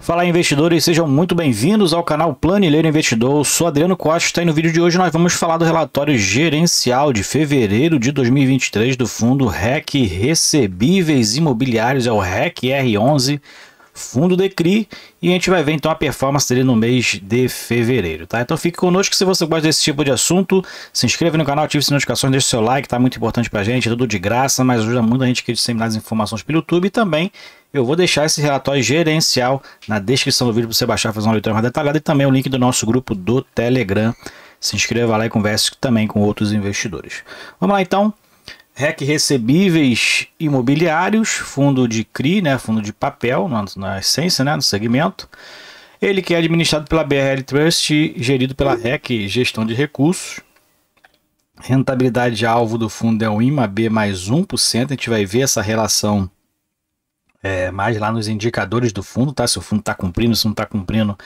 Fala aí, investidores, sejam muito bem-vindos ao canal Planileiro Investidor. Eu sou Adriano Costa e no vídeo de hoje nós vamos falar do relatório gerencial de fevereiro de 2023 do fundo REC Recebíveis Imobiliários, é o REC R11, fundo DECRI, e a gente vai ver então a performance dele no mês de fevereiro, tá? Então fique conosco se você gosta desse tipo de assunto, se inscreva no canal, ative as notificações, deixe seu like, tá muito importante pra gente, é tudo de graça, mas ajuda muito a gente a disseminar as informações pelo YouTube. E também eu vou deixar esse relatório gerencial na descrição do vídeo para você baixar e fazer uma leitura mais detalhada, e também o link do nosso grupo do Telegram. Se inscreva lá e converse também com outros investidores. Vamos lá então. REC Recebíveis Imobiliários, fundo de CRI, né, fundo de papel, na essência, né, no segmento. Ele que é administrado pela BRL Trust e gerido pela REC Gestão de Recursos. Rentabilidade alvo do fundo é o IMAB mais 1%. A gente vai ver essa relação mais lá nos indicadores do fundo, tá? Se o fundo está cumprindo, se não está cumprindo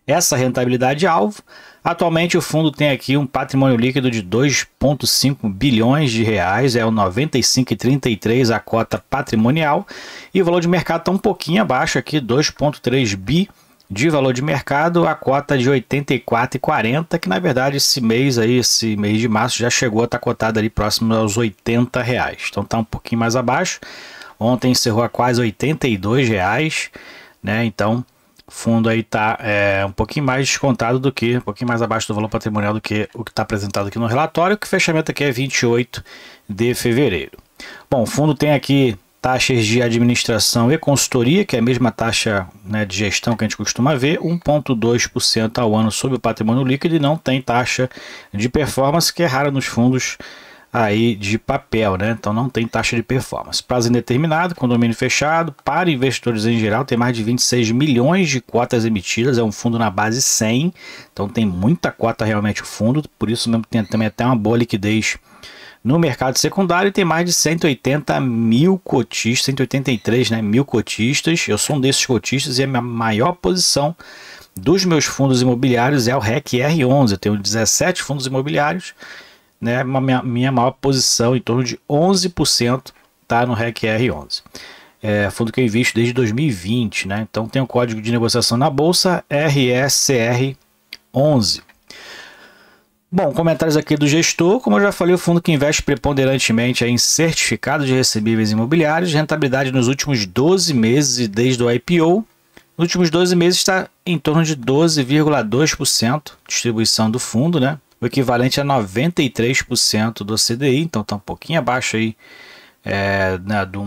essa rentabilidade alvo. Atualmente o fundo tem aqui um patrimônio líquido de 2,5 bilhões de reais, é o 95,33 a cota patrimonial, e o valor de mercado está um pouquinho abaixo aqui, 2,3 bi de valor de mercado, a cota de 84,40, que na verdade esse mês de março já chegou a estar cotado ali próximo aos 80 reais, então está um pouquinho mais abaixo. Ontem encerrou a quase 82 reais, né? Então o fundo aí está um pouquinho mais descontado do que, um pouquinho mais abaixo do valor patrimonial do que o que está apresentado aqui no relatório, que o fechamento aqui é 28 de fevereiro. Bom, o fundo tem aqui taxas de administração e consultoria, que é a mesma taxa, né, de gestão que a gente costuma ver, 1,2% ao ano sobre o patrimônio líquido, e não tem taxa de performance, que é rara nos fundos aí de papel, né? Então não tem taxa de performance. Prazo indeterminado, condomínio fechado, para investidores em geral, tem mais de 26 milhões de cotas emitidas, é um fundo na base 100, então tem muita cota realmente o fundo, por isso mesmo tem também até uma boa liquidez no mercado secundário, e tem mais de 180 mil cotistas, 183, né, mil cotistas. Eu sou um desses cotistas e a minha maior posição dos meus fundos imobiliários é o REC R11, eu tenho 17 fundos imobiliários, né, minha maior posição, em torno de 11%, está no REC R11. Fundo que eu invisto desde 2020, né? Então tem o código de negociação na bolsa RSR11. Bom, comentários aqui do gestor. Como eu já falei, o fundo que investe preponderantemente em certificados de recebíveis imobiliários, rentabilidade nos últimos 12 meses e desde o IPO. Nos últimos 12 meses está em torno de 12,2% distribuição do fundo, né? O equivalente a 93% do CDI, então está um pouquinho abaixo aí, né, de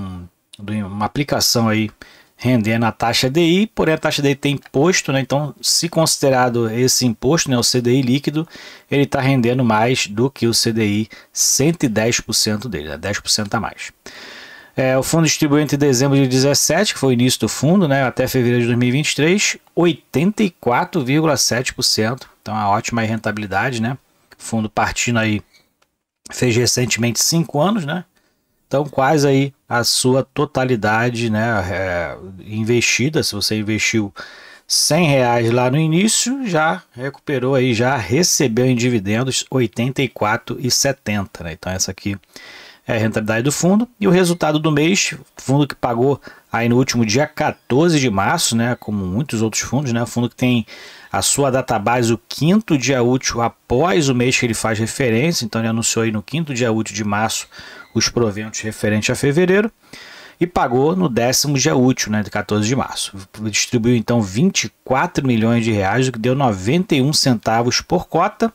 uma aplicação aí rendendo a taxa DI, porém a taxa DI tem imposto, né? Então, se considerado esse imposto, né, o CDI líquido, ele está rendendo mais do que o CDI, 110% dele, né, 10% a mais. O fundo distribuiu entre dezembro de 2017, que foi o início do fundo, né, até fevereiro de 2023, 84,7%. Então, uma ótima rentabilidade, né? O fundo partindo aí, fez recentemente 5 anos, né? Então, quase aí a sua totalidade, né, investida. Se você investiu R$100 lá no início, já recuperou aí, já recebeu em dividendos 84,70, né? Então, essa aqui é a rentabilidade do fundo. E o resultado do mês, fundo que pagou aí no último dia 14 de março, né, como muitos outros fundos, né, o fundo que tem a sua database o quinto dia útil após o mês que ele faz referência, então ele anunciou aí no quinto dia útil de março os proventos referentes a fevereiro, e pagou no 10º dia útil, né, de 14 de março. Distribuiu então 24 milhões de reais, o que deu 91 centavos por cota,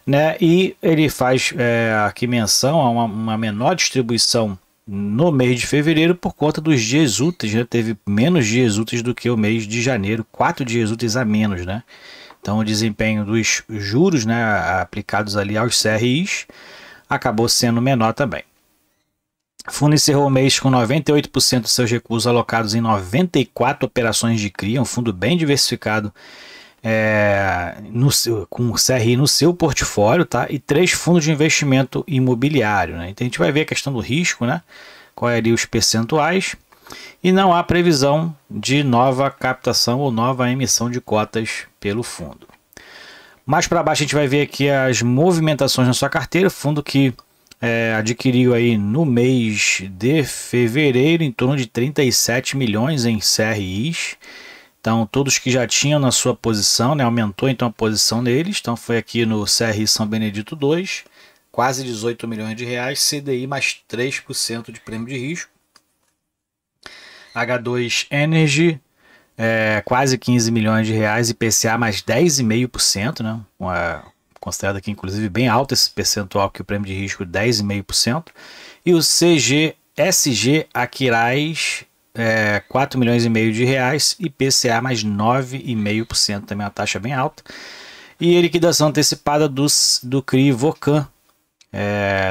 né, e ele faz aqui menção a uma menor distribuição no mês de fevereiro por conta dos dias úteis, né? Teve menos dias úteis do que o mês de janeiro, 4 dias úteis a menos, né? Então o desempenho dos juros, né, aplicados ali aos CRIs acabou sendo menor também. O fundo encerrou o mês com 98% dos seus recursos alocados em 94 operações de CRI, um fundo bem diversificado, com o CRI no seu portfólio, tá? E 3 fundos de investimento imobiliário, né? Então a gente vai ver a questão do risco, né? Qual é ali os percentuais, e não há previsão de nova captação ou nova emissão de cotas pelo fundo. Mais para baixo a gente vai ver aqui as movimentações na sua carteira, fundo que adquiriu aí no mês de fevereiro em torno de 37 milhões em CRIs, Então, todos que já tinham na sua posição, né, aumentou então a posição deles. Então, foi aqui no CRI São Benedito 2, quase 18 milhões de reais, CDI mais 3% de prêmio de risco. H2 Energy, quase 15 milhões de reais, IPCA mais 10,5%, né? Considerado aqui inclusive bem alto esse percentual que o prêmio de risco 10,5%. E o SG Aquiraz, 4 milhões e meio de reais, IPCA mais 9,5%, também uma taxa bem alta. E a liquidação antecipada do CRI Vocan,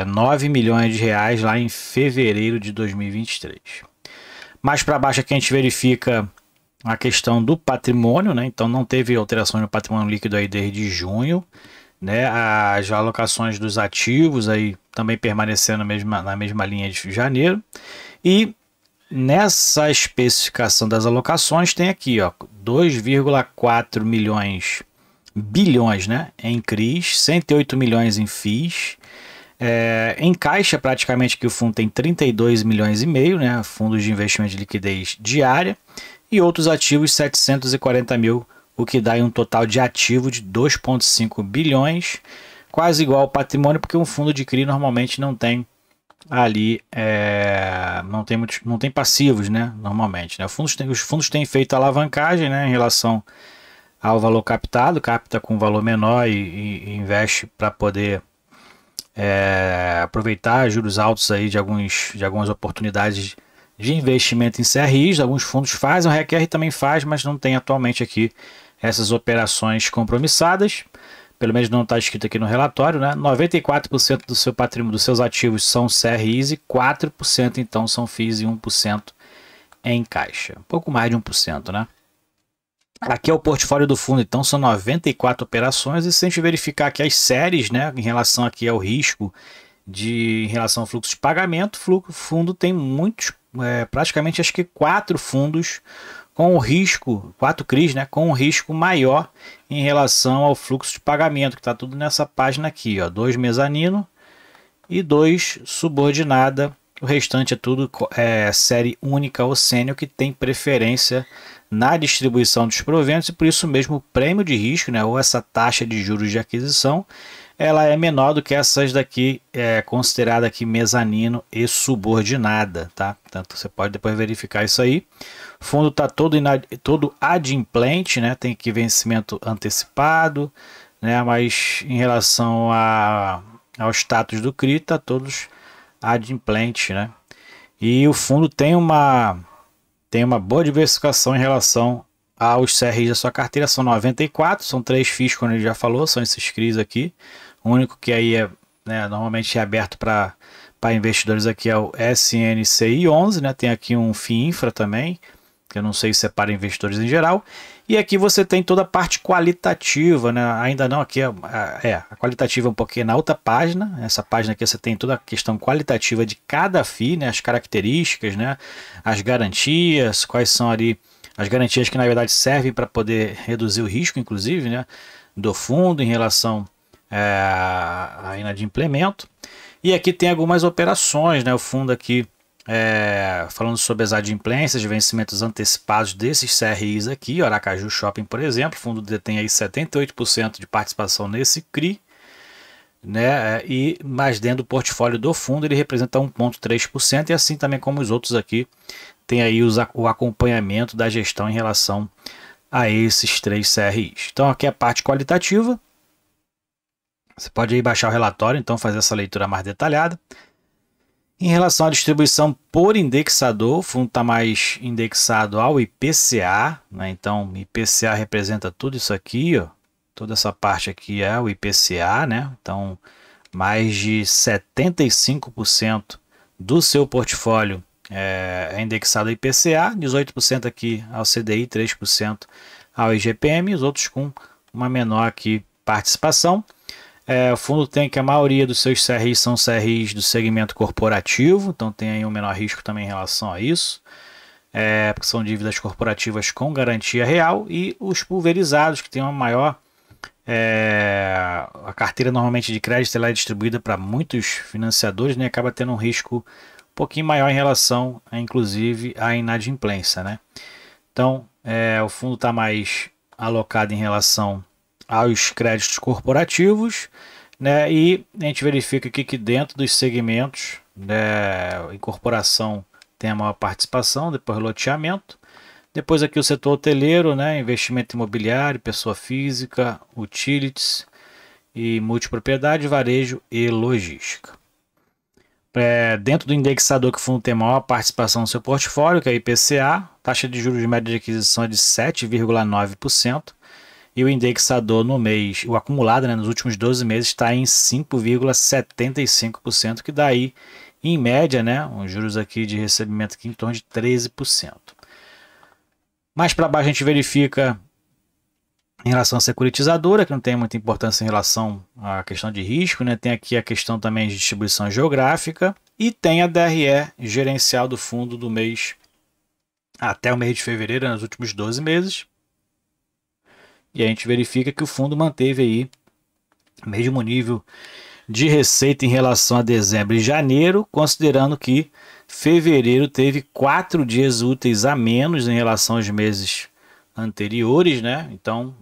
9 milhões de reais lá em fevereiro de 2023. Mais para baixo aqui a gente verifica a questão do patrimônio, né? Então não teve alterações no patrimônio líquido aí desde junho, né? As alocações dos ativos aí também permanecendo na mesma linha de janeiro. E nessa especificação das alocações tem aqui, ó, 2,4 bilhões, né, em CRIs, 108 milhões em FIIs. Em caixa, praticamente que o fundo tem 32 milhões e meio, né, fundos de investimento de liquidez diária, e outros ativos 740 mil, o que dá um total de ativo de 2,5 bilhões, quase igual ao patrimônio, porque um fundo de CRI normalmente não tem ali, não tem passivos, né, normalmente, né? Os fundos têm feito alavancagem, né, em relação ao valor captado, capta com valor menor e investe para poder aproveitar juros altos aí de algumas oportunidades de investimento em CRIs. Alguns fundos fazem, o RECR também faz, mas não tem atualmente aqui essas operações compromissadas, pelo menos não está escrito aqui no relatório, né? 94% do seu patrimônio, dos seus ativos são CRIs e 4% então são FIIs e 1% em caixa, um pouco mais de 1%, né? Aqui é o portfólio do fundo, então são 94 operações, e se a gente verificar aqui as séries, né, em relação aqui ao risco, em relação ao fluxo de pagamento, o fundo tem muitos, praticamente acho que 4 fundos com o risco, 4 CRIs, né, com um risco maior em relação ao fluxo de pagamento, que está tudo nessa página aqui, ó, 2 mezanino e 2 subordinada. O restante é tudo série única ou sênior, que tem preferência na distribuição dos proventos, e por isso mesmo o prêmio de risco, né, ou essa taxa de juros de aquisição, ela é menor do que essas daqui, considerada aqui mezanino e subordinada, tá? Portanto, você pode depois verificar isso aí. O fundo está todo adimplente, né? Tem aqui vencimento antecipado, né? Mas em relação ao status do CRI, está todos adimplente, né? E o fundo tem uma boa diversificação em relação aos CRIs da sua carteira. São 94, são 3 FIIs, como ele já falou, são esses CRIs aqui. O único que aí normalmente é aberto para investidores aqui é o SNCI 11, né? Tem aqui um FII Infra também, que eu não sei se é para investidores em geral. E aqui você tem toda a parte qualitativa, né? Ainda não, aqui a qualitativa é um pouquinho na outra página. Essa página aqui você tem toda a questão qualitativa de cada FII, né? As características, né? As garantias, quais são ali as garantias que na verdade servem para poder reduzir o risco, inclusive, né, do fundo em relação à inadimplemento. E aqui tem algumas operações, né? O fundo aqui falando sobre as adimplências de vencimentos antecipados desses CRIs aqui, Aracaju Shopping, por exemplo. O fundo detém aí 78% de participação nesse CRI, né? Mas dentro do portfólio do fundo ele representa 1,3%, e assim também como os outros aqui tem aí o acompanhamento da gestão em relação a esses 3 CRIs. Então aqui é a parte qualitativa. Você pode aí baixar o relatório, então fazer essa leitura mais detalhada. Em relação à distribuição por indexador, o fundo está mais indexado ao IPCA, né? Então IPCA representa tudo isso aqui, ó. Toda essa parte aqui é o IPCA, né? Então mais de 75% do seu portfólio é indexado ao IPCA, 18% aqui ao CDI, 3% ao IGPM, os outros com uma menor aqui participação. O fundo tem que a maioria dos seus CRIs são CRIs do segmento corporativo, então tem aí um menor risco também em relação a isso, porque são dívidas corporativas com garantia real, e os pulverizados, que tem uma maior... a carteira normalmente de crédito ela é distribuída para muitos financiadores, né, acaba tendo um risco um pouquinho maior em relação, inclusive, à inadimplência, né? Então, O fundo está mais alocado em relação aos créditos corporativos, né? E a gente verifica aqui que dentro dos segmentos, né, incorporação tem a maior participação, depois loteamento, depois aqui o setor hoteleiro, né, investimento imobiliário, pessoa física, utilities e multipropriedade, varejo e logística. Dentro do indexador que o fundo tem maior participação no seu portfólio, que é a IPCA, taxa de juros de média de aquisição é de 7,9%, e o indexador no mês, o acumulado, né, nos últimos 12 meses, está em 5,75%, que dá aí, em média, né, os juros aqui de recebimento aqui em torno de 13%. Mais para baixo a gente verifica em relação à securitizadora, que não tem muita importância em relação à questão de risco, né? Tem aqui a questão também de distribuição geográfica e tem a DRE gerencial do fundo do mês até o mês de fevereiro, nos últimos 12 meses. E a gente verifica que o fundo manteve aí o mesmo nível de receita em relação a dezembro e janeiro, considerando que fevereiro teve 4 dias úteis a menos em relação aos meses anteriores, né? Então,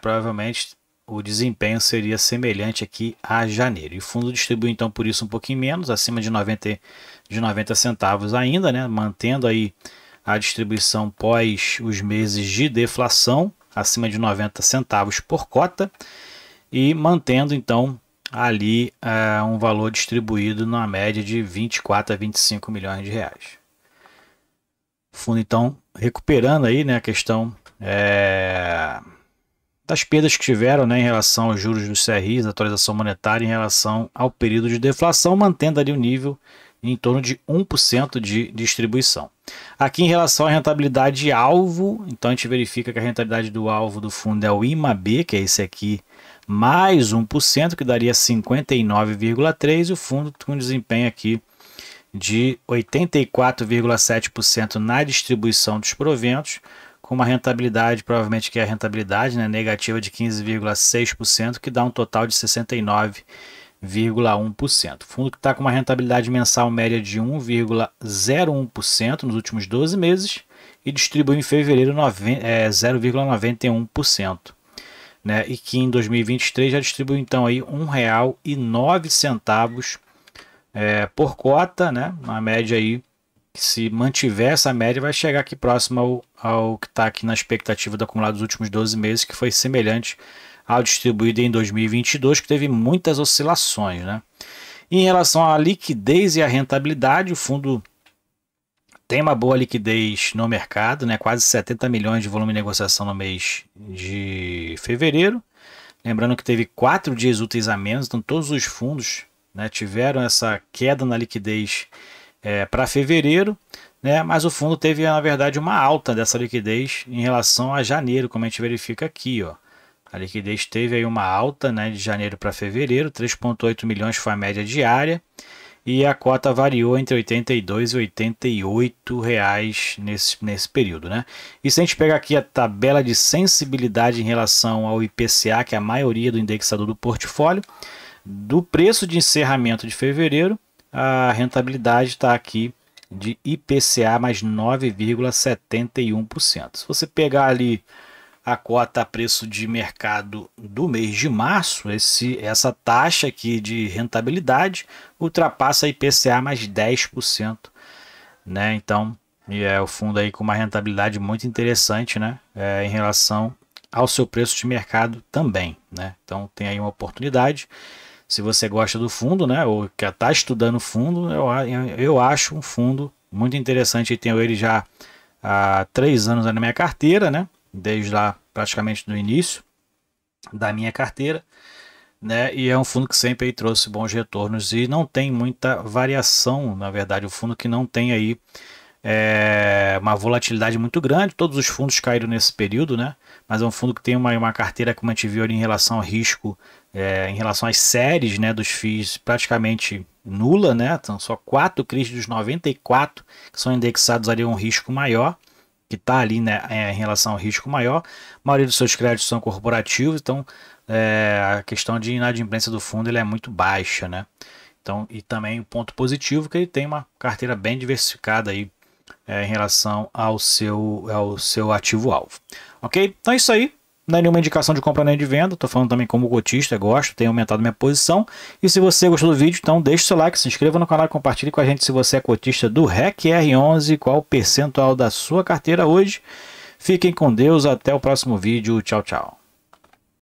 provavelmente o desempenho seria semelhante aqui a janeiro. E o fundo distribui então por isso um pouquinho menos, acima de 90 centavos ainda, né? Mantendo aí a distribuição pós os meses de deflação, acima de 90 centavos por cota, e mantendo então ali um valor distribuído na média de 24 a 25 milhões de reais. O fundo então recuperando aí, né, a questão das perdas que tiveram, né, em relação aos juros dos CRIs, atualização monetária em relação ao período de deflação, mantendo ali o nível em torno de 1% de distribuição. Aqui em relação à rentabilidade alvo, então a gente verifica que a rentabilidade do alvo do fundo é o IMAB, que é esse aqui, mais 1%, que daria 59,3%, e o fundo com desempenho aqui de 84,7% na distribuição dos proventos, com uma rentabilidade, provavelmente que é a rentabilidade, né, negativa de 15,6%, que dá um total de 69,1%. Fundo que está com uma rentabilidade mensal média de 1,01% nos últimos 12 meses e distribui em fevereiro 0,91%. Né, e que em 2023 já distribuiu então aí R$ 1,09 por cota, né, uma média aí, que se mantiver essa média vai chegar aqui próximo ao que está aqui na expectativa do acumulado dos últimos 12 meses, que foi semelhante ao distribuído em 2022, que teve muitas oscilações, né. Em relação à liquidez e à rentabilidade, o fundo tem uma boa liquidez no mercado, né? Quase 70 milhões de volume de negociação no mês de fevereiro. Lembrando que teve 4 dias úteis a menos, então todos os fundos, né, tiveram essa queda na liquidez para fevereiro, né? Mas o fundo teve, na verdade, uma alta dessa liquidez em relação a janeiro, como a gente verifica aqui, ó. A liquidez teve aí uma alta, né, de janeiro para fevereiro, 3,8 milhões foi a média diária. E a cota variou entre R$ 82 e R$ 88 reais nesse período, né? E se a gente pegar aqui a tabela de sensibilidade em relação ao IPCA, que é a maioria do indexador do portfólio, do preço de encerramento de fevereiro, a rentabilidade está aqui de IPCA mais 9,71%. Se você pegar ali a cota a preço de mercado do mês de março, essa taxa aqui de rentabilidade ultrapassa a IPCA mais 10%, né? Então, o fundo aí com uma rentabilidade muito interessante, né? Em relação ao seu preço de mercado também, né? Então, tem aí uma oportunidade. Se você gosta do fundo, né? Ou que está estudando o fundo, eu acho um fundo muito interessante. Eu tenho ele já há 3 anos na minha carteira, né? Desde lá praticamente no início da minha carteira, né? E é um fundo que sempre aí trouxe bons retornos e não tem muita variação, na verdade, o fundo que não tem aí uma volatilidade muito grande. Todos os fundos caíram nesse período, né? Mas é um fundo que tem uma carteira, como a gente viu ali, em relação ao risco, em relação às séries, né, dos FIIs praticamente nula, né? Então só 4 CRIs dos 94 que são indexados ali a um risco maior, que está ali, né, em relação ao risco maior. A maioria dos seus créditos são corporativos, então a questão de inadimplência do fundo ele é muito baixa, né? Então, e também o ponto positivo que ele tem uma carteira bem diversificada aí em relação ao seu ativo-alvo. Ok? Então é isso aí. Não é nenhuma indicação de compra nem de venda. Estou falando também como cotista, gosto, tenho aumentado minha posição. E se você gostou do vídeo, então deixe seu like, se inscreva no canal e compartilhe com a gente se você é cotista do REC R11, qual o percentual da sua carteira hoje. Fiquem com Deus, até o próximo vídeo. Tchau, tchau.